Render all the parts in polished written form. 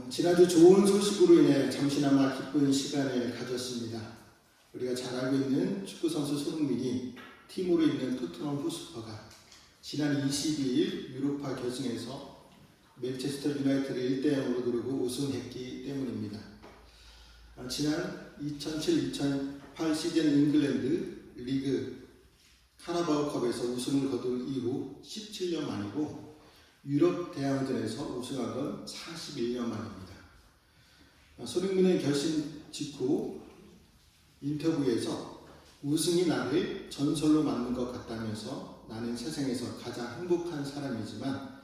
지난주 좋은 소식으로 인해 잠시나마 기쁜 시간을 가졌습니다. 우리가 잘 알고 있는 축구선수 손흥민이 팀으로 있는 토트넘 호스퍼가 지난 22일 유로파 결승에서 맨체스터 유나이티드를 1대0으로 누르고 우승했기 때문입니다. 지난 2007-2008 시즌 잉글랜드 리그 카라바오컵에서 우승을 거둔 이후 17년 만이고 유럽 대항전에서 우승한 건 41년 만입니다. 손흥민은 결승 직후 인터뷰에서 우승이 나를 전설로 만든 것 같다면서 나는 세상에서 가장 행복한 사람이지만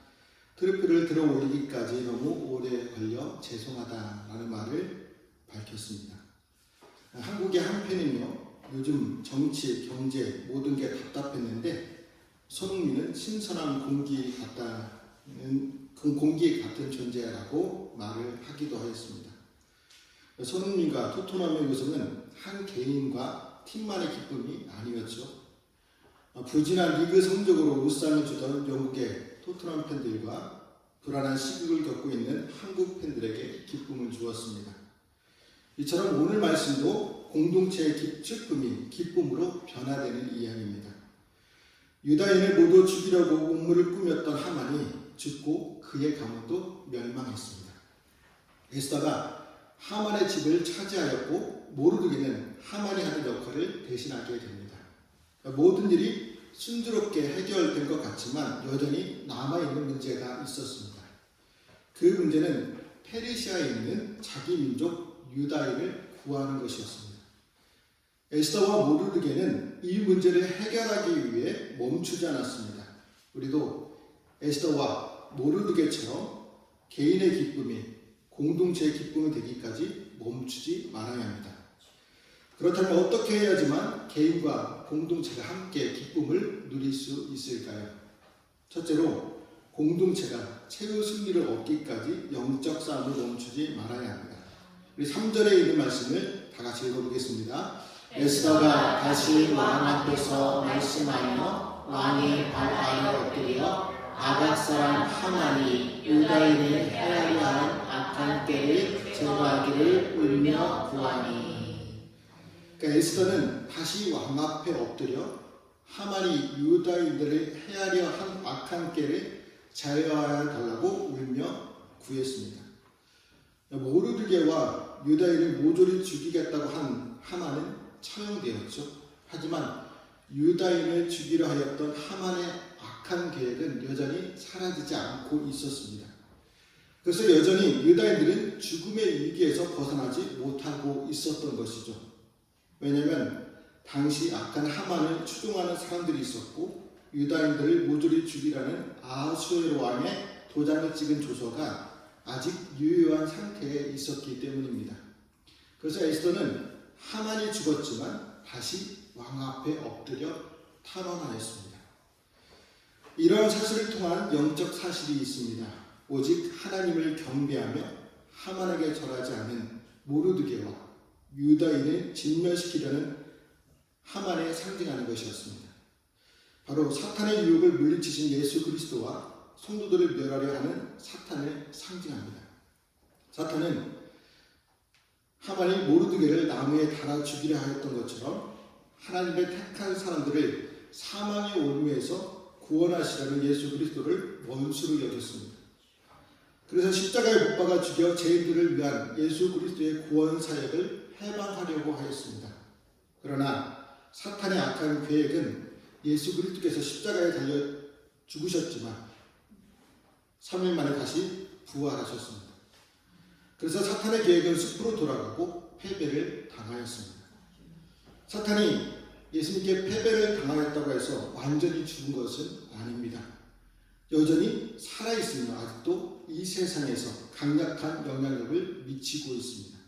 트로피를 들어 올리기까지 너무 오래 걸려 죄송하다라는 말을 밝혔습니다. 한국의 한 팬은요, 요즘 정치, 경제 모든 게 답답했는데 손흥민은 신선한 공기 같은 존재라고 말을 하기도 하였습니다. 손흥민과 토트넘의 우승은 한 개인과 팀만의 기쁨이 아니었죠. 부진한 리그 성적으로 웃상을 주던 영국의 토트넘 팬들과 불안한 시국을 겪고 있는 한국 팬들에게 기쁨을 주었습니다. 이처럼 오늘 말씀도 공동체의 슬픔이 기쁨으로 변화되는 이야기입니다. 유다인을 모두 죽이려고 음모를 꾸몄던 하만이 죽고 그의 가문도 멸망했습니다. 에스더가 하만의 집을 차지하였고 모르드게는 하만이 하는 역할을 대신하게 됩니다. 모든 일이 순조롭게 해결된 것 같지만 여전히 남아있는 문제가 있었습니다. 그 문제는 페르시아에 있는 자기 민족 유다인을 구하는 것이었습니다. 에스더와 모르드게는 이 문제를 해결하기 위해 멈추지 않았습니다. 우리도 에스더와 모르드게처럼 개인의 기쁨이 공동체의 기쁨이 되기까지 멈추지 말아야 합니다. 그렇다면 어떻게 해야지만 개인과 공동체가 함께 기쁨을 누릴 수 있을까요? 첫째로 공동체가 최후 승리를 얻기까지 영적 싸움을 멈추지 말아야 합니다. 우리 3절에 있는 말씀을 다 같이 읽어보겠습니다. 에스더가 다시 왕 앞에서 말씀하며 왕의 발 아래 엎드려 아각 사람 하만이 유다인을 해하려 한 악한 때를 제거하기를 울며 구하니. 그러니까 에스더는 다시 왕 앞에 엎드려 하만이 유다인들을 해하려 한 악한 때를 제거하여 달라고 울며 구했습니다. 모르드게와 유다인을 모조리 죽이겠다고 한 하만은 처형되었죠. 하지만 유다인을 죽이려 하였던 하만의 악한 계획은 여전히 사라지지 않고 있었습니다. 그래서 여전히 유다인들은 죽음의 위기에서 벗어나지 못하고 있었던 것이죠. 왜냐하면 당시 악한 하만을 추종하는 사람들이 있었고 유다인들을 모조리 죽이라는 아하수에로 왕의 도장을 찍은 조서가 아직 유효한 상태에 있었기 때문입니다. 그래서 에스더는 하만이 죽었지만 다시 왕 앞에 엎드려 탄원하였습니다. 이러한 사실을 통한 영적 사실이 있습니다. 오직 하나님을 경배하며 하만에게 절하지 않은 모르드게와 유다인을 진멸시키려는 하만에 상징하는 것이었습니다. 바로 사탄의 유혹을 물리치신 예수 그리스도와 성도들을 멸하려 하는 사탄을 상징합니다. 사탄은 하만이 모르드게를 나무에 달아 죽이려 하였던 것처럼 하나님의 택한 사람들을 사망의 올무에서 구원하시려는 예수 그리스도를 원수로 여겼습니다. 그래서 십자가에 못 박아 죽여 죄인들을 위한 예수 그리스도의 구원 사역을 해방하려고 하였습니다. 그러나 사탄의 악한 계획은 예수 그리스도께서 십자가에 달려 죽으셨지만 3일 만에 다시 부활하셨습니다. 그래서 사탄의 계획은 숲으로 돌아가고 패배를 당하였습니다. 사탄이 예수님께 패배를 당하였다고 해서 완전히 죽은 것은 아닙니다. 여전히 살아있으며 아직도 이 세상에서 강력한 영향력을 미치고 있습니다.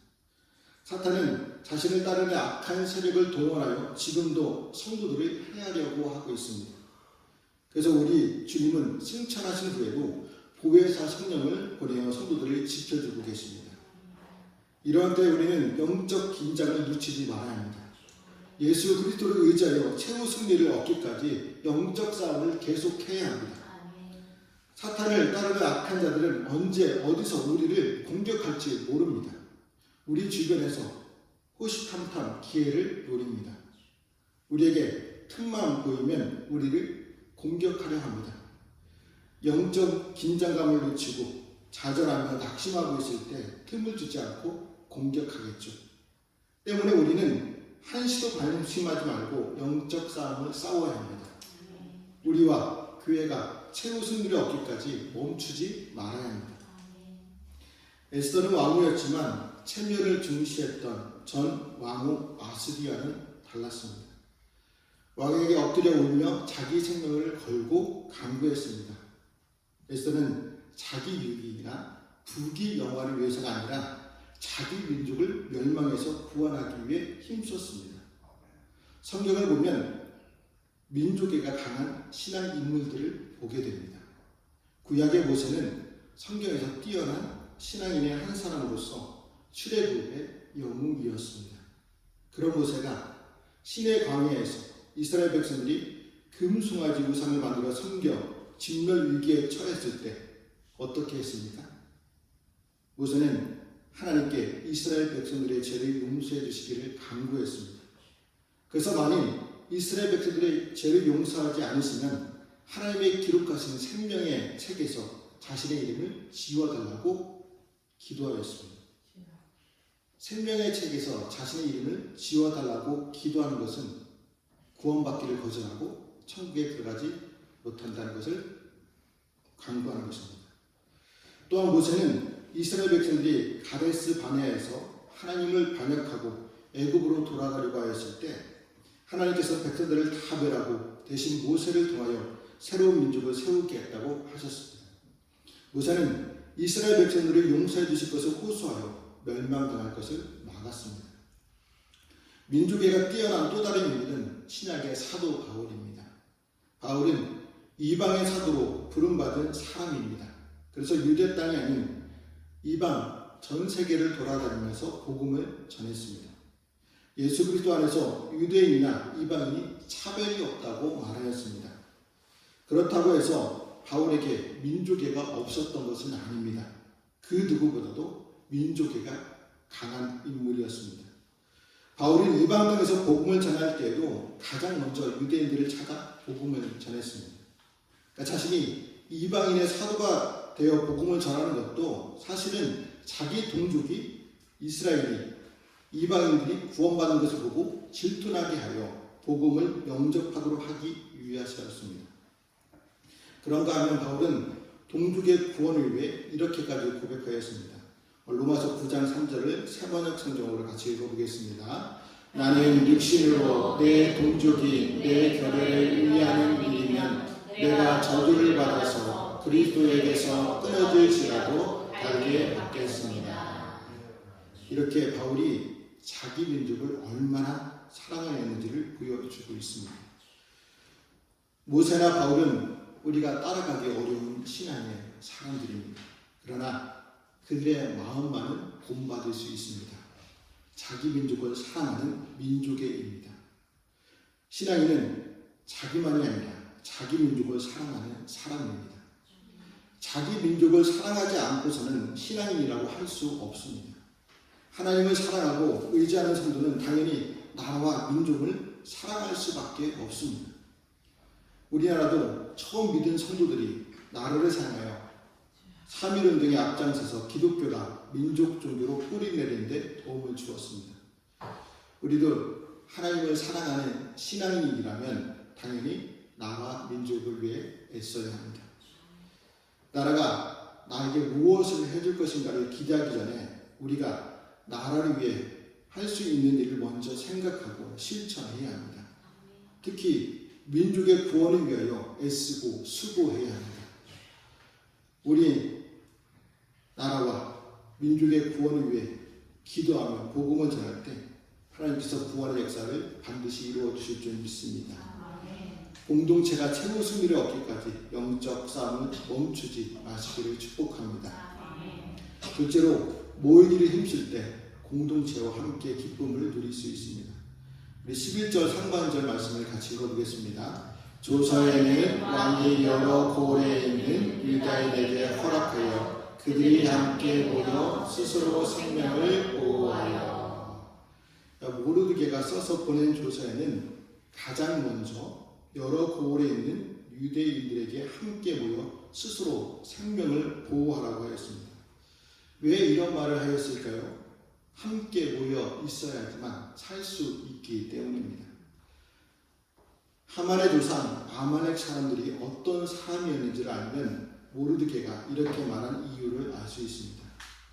사탄은 자신을 따르는 악한 세력을 동원하여 지금도 성도들을 해하려고 하고 있습니다. 그래서 우리 주님은 승천하신 후에도 보혜사 성령을 보내어 성도들을 지켜주고 계십니다. 이러한 때 우리는 영적 긴장을 늦추지 말아야 합니다. 예수 그리스도를 의지하여 최후 승리를 얻기까지 영적 싸움을 계속해야 합니다. 사탄을 따르는 악한 자들은 언제 어디서 우리를 공격할지 모릅니다. 우리 주변에서 호시탐탐 기회를 노립니다. 우리에게 틈만 보이면 우리를 공격하려 합니다. 영적 긴장감을 늦추고 좌절하며 낙심하고 있을 때 틈을 주지 않고 공격하겠죠. 때문에 우리는 한시도 방심하지 말고 영적 싸움을 싸워야 합니다. 우리와 교회가 최후 승리를 얻기까지 멈추지 말아야 합니다. 에스더는 왕후였지만 체면을 중시했던 전 왕후 아스디아는 달랐습니다. 왕에게 엎드려 울며 자기 생명을 걸고 간구했습니다. 에스더는 자기 유기나 부귀 영화를 위해서가 아니라 자기 민족을 멸망에서 구원하기 위해 힘썼습니다. 성경을 보면 민족애가 강한 신앙 인물들을 보게 됩니다. 구약의 모세는 성경에서 뛰어난 신앙인의 한 사람으로서 출애굽의 영웅이었습니다. 그런 모세가 시내 광야에서 이스라엘 백성들이 금송아지 우상을 만들어 섬겨 진멸 위기에 처했을 때 어떻게 했습니까? 모세는 하나님께 이스라엘 백성들의 죄를 용서해 주시기를 간구했습니다. 그래서 만일 이스라엘 백성들의 죄를 용서하지 않으시면 하나님의 기록하신 생명의 책에서 자신의 이름을 지워달라고 기도하였습니다. 생명의 책에서 자신의 이름을 지워달라고 기도하는 것은 구원받기를 거절하고 천국에 들어가지 못한다는 것을 강구하는 것입니다. 또한 모세는 이스라엘 백성들이 가데스 바네아에서 하나님을 반역하고 애굽으로 돌아가려고 하였을 때 하나님께서 백성들을 다 멸하고 대신 모세를 통하여 새로운 민족을 세우겠다고 하셨습니다. 모세는 이스라엘 백성들을 용서해 주실 것을 호소하여 멸망당할 것을 막았습니다. 민족애가 뛰어난 또 다른 인물은 신약의 사도 바울입니다. 바울은 이방의 사도로 부름받은 사람입니다. 그래서 유대 땅이 아닌 이방 전 세계를 돌아다니면서 복음을 전했습니다. 예수 그리스도 안에서 유대인이나 이방인이 차별이 없다고 말하였습니다. 그렇다고 해서 바울에게 민족애가 없었던 것은 아닙니다. 그 누구보다도 민족애가 강한 인물이었습니다. 바울은 이방 땅에서 복음을 전할 때에도 가장 먼저 유대인들을 찾아 복음을 전했습니다. 그러니까 자신이 이방인의 사도가 되어 복음을 전하는 것도 사실은 자기 동족이 이스라엘이 이방인들이 구원받는 것을 보고 질투나게 하여 복음을 영접하도록 하기 위해서였습니다. 그런가 하면 바울은 동족의 구원을 위해 이렇게까지 고백하였습니다. 로마서 9장 3절을 세번역 성경으로 같이 읽어보겠습니다. 나는 육신으로 내 동족이 내 결례를 의하는 일이면 내가 저주를 받아서 그리스도에게서 끊어질지라도 달게 받겠습니다. 이렇게 바울이 자기 민족을 얼마나 사랑하였는지를 보여주고 있습니다. 모세나 바울은 우리가 따라가기 어려운 신앙의 사람들입니다. 그러나 그들의 마음만은 본받을 수 있습니다. 자기 민족을 사랑하는 민족애입니다. 신앙인은 자기만이 아니라 자기 민족을 사랑하는 사람입니다. 자기 민족을 사랑하지 않고서는 신앙인이라고 할 수 없습니다. 하나님을 사랑하고 의지하는 성도는 당연히 나라와 민족을 사랑할 수밖에 없습니다. 우리나라도 처음 믿은 성도들이 나라를 사랑하여 3.1운동에 앞장서서 기독교가 민족 종교로 뿌리 내리는 데 도움을 주었습니다. 우리도 하나님을 사랑하는 신앙인이라면 당연히 나와 민족을 위해 애써야 합니다. 나라가 나에게 무엇을 해줄 것인가를 기대하기 전에 우리가 나라를 위해 할 수 있는 일을 먼저 생각하고 실천해야 합니다. 특히 민족의 구원을 위하여 애쓰고 수고해야 합니다. 우리 나라와 민족의 구원을 위해 기도하며 복음을 전할 때 하나님께서 구원의 역사를 반드시 이루어 주실 줄 믿습니다. 공동체가 최고 승리를 얻기까지 영적 싸움을 멈추지 마시기를 축복합니다. 둘째로 모이기를 힘쓸 때 공동체와 함께 기쁨을 누릴 수 있습니다. 우리 11절 상반절 말씀을 같이 읽어보겠습니다. 조서에는 왕이 여러 고을에 있는 유다인에게 허락하여 그들이 함께 모여 스스로 생명을 보호하여. 모르드게가 써서 보낸 조서에는 가장 먼저 여러 고을에 있는 유대인들에게 함께 모여 스스로 생명을 보호하라고 하였습니다. 왜 이런 말을 하였을까요? 함께 모여 있어야지만 살 수 있기 때문입니다. 하만의 조상 아말렉 사람들이 어떤 사람이었는지를 알면 모르드게가 이렇게 말한 이유를 알 수 있습니다.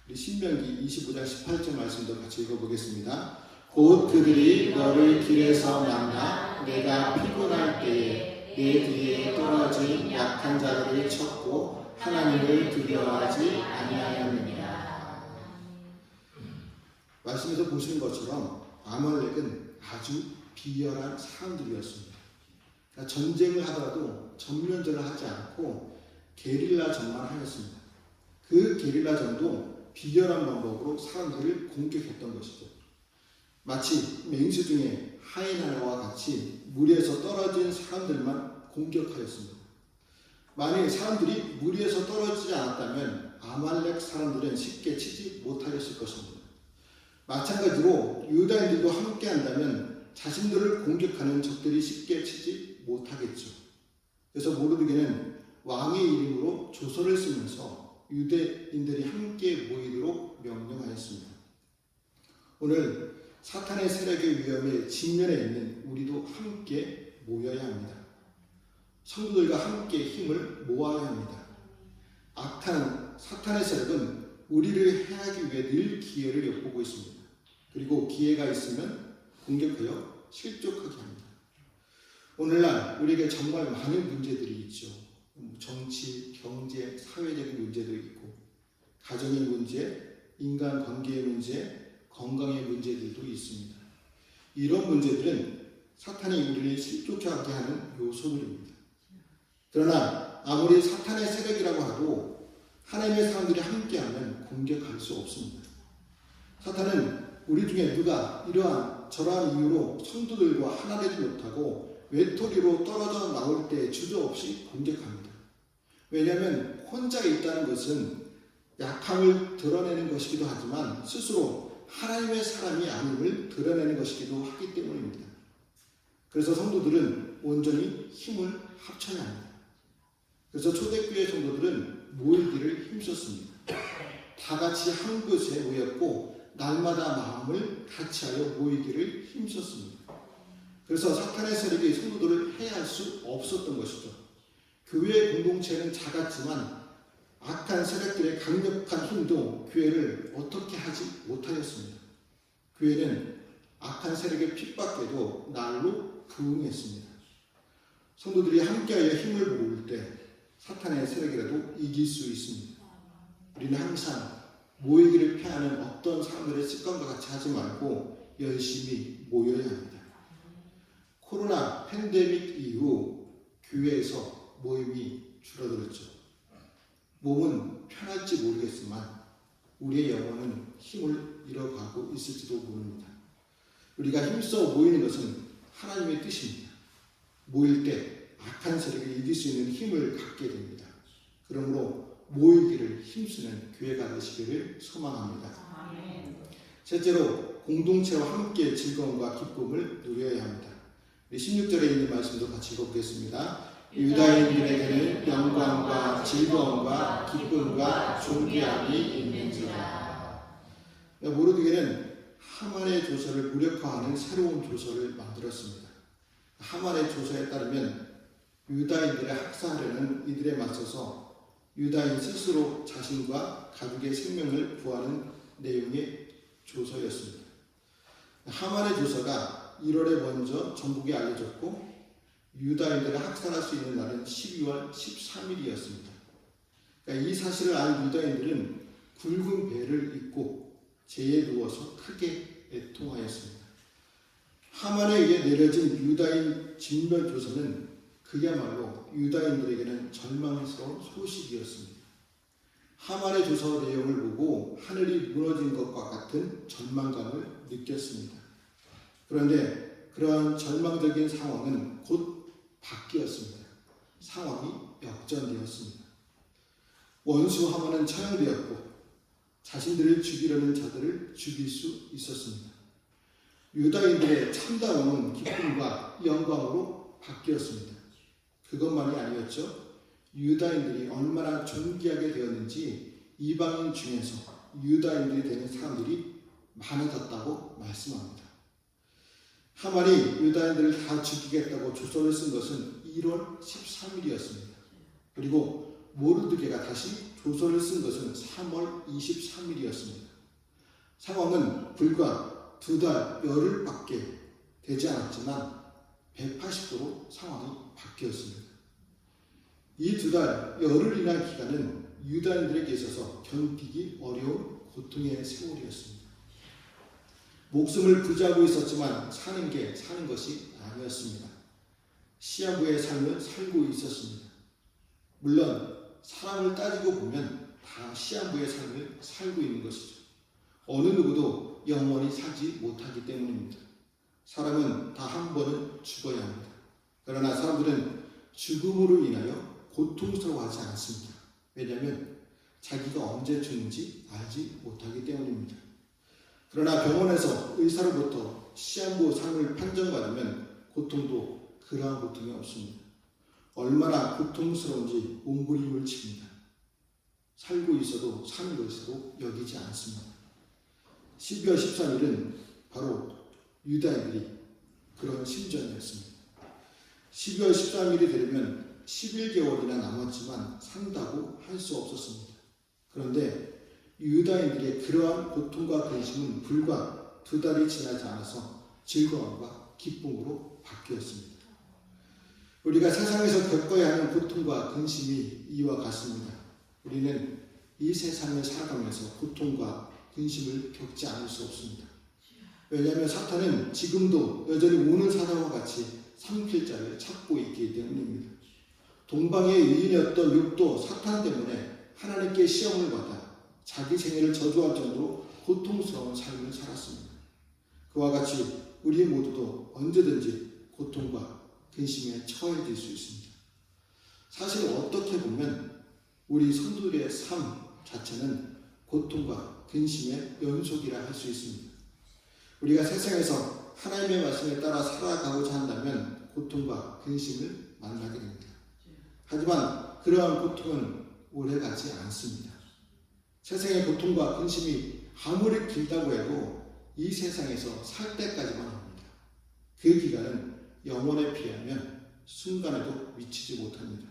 우리 신명기 25장 18절 말씀도 같이 읽어보겠습니다. 곧 그들이 너를 길에서 만나 내가 피곤할 때에 내 뒤에 떨어진 약한 자들을 쳤고 하나님을 두려워하지 아니하였느니라. 말씀에서 보시는 것처럼 아말렉은 아주 비열한 사람들이었습니다. 그러니까 전쟁을 하더라도 전면전을 하지 않고 게릴라전만 하였습니다. 그 게릴라전도 비열한 방법으로 사람들을 공격했던 것이죠. 마치 맹수 중에 하이나와 같이 무리에서 떨어진 사람들만 공격하였습니다. 만일 사람들이 무리에서 떨어지지 않았다면 아말렉 사람들은 쉽게 치지 못하였을 것입니다. 마찬가지로 유다인들도 함께 한다면 자신들을 공격하는 적들이 쉽게 치지 못하겠죠. 그래서 모르드게는 왕의 이름으로 조서를 쓰면서 유대인들이 함께 모이도록 명령하였습니다. 오늘 사탄의 세력의 위험에 직면해 있는 우리도 함께 모여야 합니다. 성도들과 함께 힘을 모아야 합니다. 악한 사탄의 세력은 우리를 해하기 위해 늘 기회를 엿보고 있습니다. 그리고 기회가 있으면 공격하여 실족하게 합니다. 오늘날 우리에게 정말 많은 문제들이 있죠. 정치, 경제, 사회적인 문제도 있고 가정의 문제, 인간관계의 문제, 건강의 문제들도 있습니다. 이런 문제들은 사탄이 우리를 실족하게 하는 요소들입니다. 그러나 아무리 사탄의 세력이라고 하도 하나님의 사람들이 함께하면 공격할 수 없습니다. 사탄은 우리 중에 누가 이러한 저러한 이유로 성도들과 하나 되지 못하고 외톨이로 떨어져 나올 때 주저없이 공격합니다. 왜냐하면 혼자 있다는 것은 약함을 드러내는 것이기도 하지만 스스로 하나님의 사람이 아님을 드러내는 것이기도 하기 때문입니다. 그래서 성도들은 온전히 힘을 합쳐야 합니다. 그래서 초대교회 성도들은 모이기를 힘썼습니다. 다 같이 한 곳에 모였고 날마다 마음을 같이하여 모이기를 힘썼습니다. 그래서 사탄의 세력이 성도들을 해할 수 없었던 것이죠. 교회 공동체는 작았지만 악한 세력들의 강력한 힘도 교회를 어떻게 하지 못하였습니다. 교회는 악한 세력의 핍박에도 날로 부응했습니다. 성도들이 함께하여 힘을 모을 때 사탄의 세력이라도 이길 수 있습니다. 우리는 항상 모이기를 피하는 어떤 사람들의 습관과 같이 하지 말고 열심히 모여야 합니다. 코로나 팬데믹 이후 교회에서 모임이 줄어들었죠. 몸은 편할지 모르겠지만 우리의 영혼은 힘을 잃어가고 있을지도 모릅니다. 우리가 힘써 모이는 것은 하나님의 뜻입니다. 모일 때 악한 세력을 이길 수 있는 힘을 갖게 됩니다. 그러므로 모이기를 힘쓰는 교회가 되시기를 소망합니다. 셋째로 공동체와 함께 즐거움과 기쁨을 누려야 합니다. 16절에 있는 말씀도 같이 읽어보겠습니다. 유다인들에게는 영광과 즐거움과 기쁨과 존귀함이 있는지라. 모르드게는 하만의 조서를 무력화하는 새로운 조서를 만들었습니다. 하만의 조서에 따르면 유다인들을 학살하려는 이들에 맞서서 유다인 스스로 자신과 가족의 생명을 구하는 내용의 조서였습니다. 하만의 조서가 1월에 먼저 전국에 알려졌고 유다인들을 학살할 수 있는 날은 12월 13일이었습니다. 그러니까 이 사실을 알 유다인들은 굵은 배를 입고 제에 누워서 크게 애통하였습니다. 하만에 의해 내려진 유다인 징벌조서는 그야말로 유다인들에게는 절망스러운 소식이었습니다. 하만의 조서 내용을 보고 하늘이 무너진 것과 같은 절망감을 느꼈습니다. 그런데 그러한 절망적인 상황은 곧 바뀌었습니다. 상황이 역전되었습니다. 원수 하만은 처형되었고 자신들을 죽이려는 자들을 죽일 수 있었습니다. 유다인들의 참다움은 기쁨과 영광으로 바뀌었습니다. 그것만이 아니었죠. 유다인들이 얼마나 존귀하게 되었는지 이방인 중에서 유다인들이 되는 사람들이 많아졌다고 말씀합니다. 하만이 유다인들을 다 죽이겠다고 조서를 쓴 것은 1월 13일이었습니다. 그리고 모르드게가 다시 조서를 쓴 것은 3월 23일이었습니다. 상황은 불과 2달 열흘밖에 되지 않았지만 180도로 상황이 바뀌었습니다. 이 2달 열흘이나 기간은 유다인들에게 있어서 견디기 어려운 고통의 세월이었습니다. 목숨을 부지하고 있었지만 사는 것이 아니었습니다. 시아부의 삶을 살고 있었습니다. 물론 사람을 따지고 보면 다 시아부의 삶을 살고 있는 것이죠. 어느 누구도 영원히 살지 못하기 때문입니다. 사람은 다 한 번은 죽어야 합니다. 그러나 사람들은 죽음으로 인하여 고통스러워하지 않습니다. 왜냐하면 자기가 언제 죽는지 알지 못하기 때문입니다. 그러나 병원에서 의사로부터 시한부 상을 판정받으면 고통도 그러한 고통이 없습니다. 얼마나 고통스러운지 몸부림을 칩니다. 살고 있어도 사는 것으로 여기지 않습니다. 12월 13일은 바로 유다인들이 그런 심정이었습니다. 12월 13일이 되려면 11개월이나 남았지만 산다고 할 수 없었습니다. 그런데 유다인들의 그러한 고통과 근심은 불과 2달이 지나지 않아서 즐거움과 기쁨으로 바뀌었습니다. 우리가 세상에서 겪어야 하는 고통과 근심이 이와 같습니다. 우리는 이 세상을 살아가면서 고통과 근심을 겪지 않을 수 없습니다. 왜냐하면 사탄은 지금도 여전히 오는 사자와 같이 삼킬 자를 찾고 있기 때문입니다. 동방의 의인이었던 욥도 사탄 때문에 하나님께 시험을 받아 자기 생애를 저주할 정도로 고통스러운 삶을 살았습니다. 그와 같이 우리 모두도 언제든지 고통과 근심에 처해질 수 있습니다. 사실 어떻게 보면 우리 성도들의 삶 자체는 고통과 근심의 연속이라 할 수 있습니다. 우리가 세상에서 하나님의 말씀에 따라 살아가고자 한다면 고통과 근심을 만나게 됩니다. 하지만 그러한 고통은 오래가지 않습니다. 세상의 고통과 근심이 아무리 길다고 해도 이 세상에서 살 때까지만 합니다. 그 기간은 영원에 비하면 순간에도 미치지 못합니다.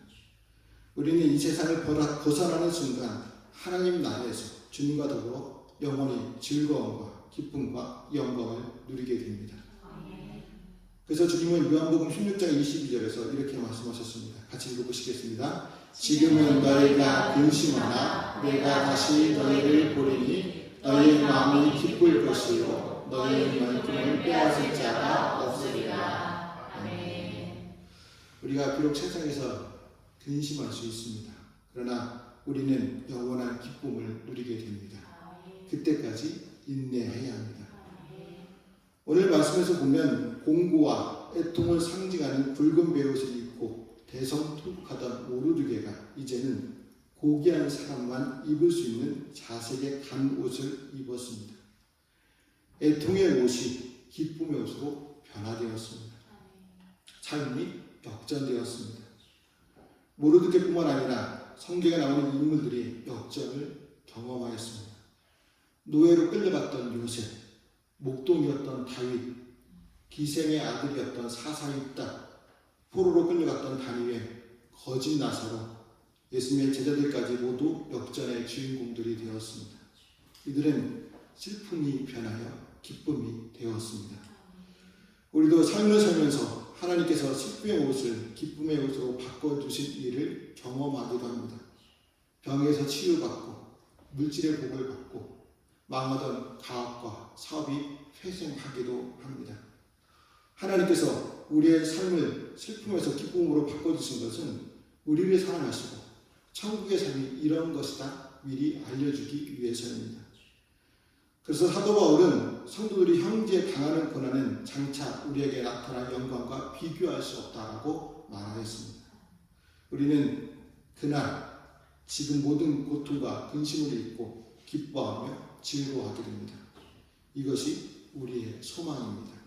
우리는 이 세상을 벗어나는 순간 하나님 나라에서 주님과 더불어 영원히 즐거움과 기쁨과 영광을 누리게 됩니다. 그래서 주님은 요한복음 16장 22절에서 이렇게 말씀하셨습니다. 같이 읽어보시겠습니다. 지금은 너희가 근심하나 내가 다시 너희를 보리니 너희의 마음이 기쁠 것이요 너희의 말씀을 빼앗을 자가 없으리라. 아멘. 우리가 비록 세상에서 근심할 수 있습니다. 그러나 우리는 영원한 기쁨을 누리게 됩니다. 그때까지 인내해야 합니다. 오늘 말씀에서 보면 공고와 애통을 상징하는 붉은 베옷을 입고 대성통곡하던 모르드게가 이제는 고귀한 사람만 입을 수 있는 자색의 간 옷을 입었습니다. 애통의 옷이 기쁨의 옷으로 변화되었습니다. 삶이 역전되었습니다. 모르드게뿐만 아니라 성경에 나오는 인물들이 역전을 경험하였습니다. 노예로 끌려갔던 요셉, 목동이었던 다윗, 기생의 아들이었던 사사입다, 포로로 끌려갔던 다니엘, 거짓 나사로, 예수님의 제자들까지 모두 역전의 주인공들이 되었습니다. 이들은 슬픔이 변하여 기쁨이 되었습니다. 우리도 삶을 살면서 하나님께서 슬픔의 옷을 기쁨의 옷으로 바꿔주신 일을 경험하기도 합니다. 병에서 치유받고 물질의 복을 받고 망하던 가업과 사업이 회생하기도 합니다. 하나님께서 우리의 삶을 슬픔에서 기쁨으로 바꿔주신 것은 우리를 사랑하시고 천국의 삶이 이런 것이다 미리 알려주기 위해서입니다. 그래서 사도 바울은 성도들이 형제에 당하는 고난은 장차 우리에게 나타난 영광과 비교할 수 없다라고 말하였습니다. 우리는 그날 지금 모든 고통과 근심을 잊고 기뻐하며 즐거워하게 됩니다. 이것이 우리의 소망입니다.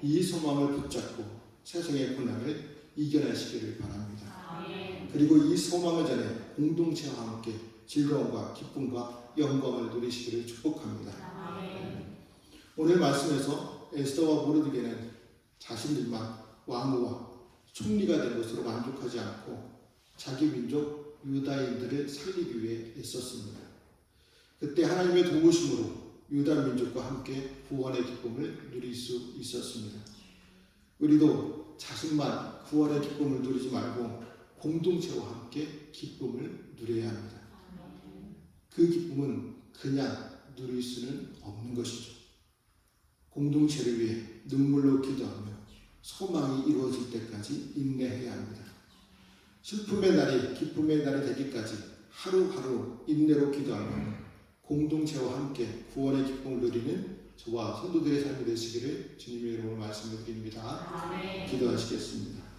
이 소망을 붙잡고 세상의 고난을 이겨내시기를 바랍니다. 그리고 이 소망을 전해 공동체와 함께 즐거움과 기쁨과 영광을 누리시기를 축복합니다. 오늘 말씀에서 에스더와 모르드게는 자신들만 왕후와 총리가 된 것으로 만족하지 않고 자기 민족 유다인들을 살리기 위해 애썼습니다. 그때 하나님의 도우심으로 유다 민족과 함께 구원의 기쁨을 누릴 수 있었습니다. 우리도 자신만 구원의 기쁨을 누리지 말고 공동체와 함께 기쁨을 누려야 합니다. 그 기쁨은 그냥 누릴 수는 없는 것이죠. 공동체를 위해 눈물로 기도하며 소망이 이루어질 때까지 인내해야 합니다. 슬픔의 날이 기쁨의 날이 되기까지 하루하루 인내로 기도하며 공동체와 함께 구원의 기쁨을 누리는 저와 성도들의 삶이 되시기를 주님의 이름으로 말씀드립니다. 기도하시겠습니다.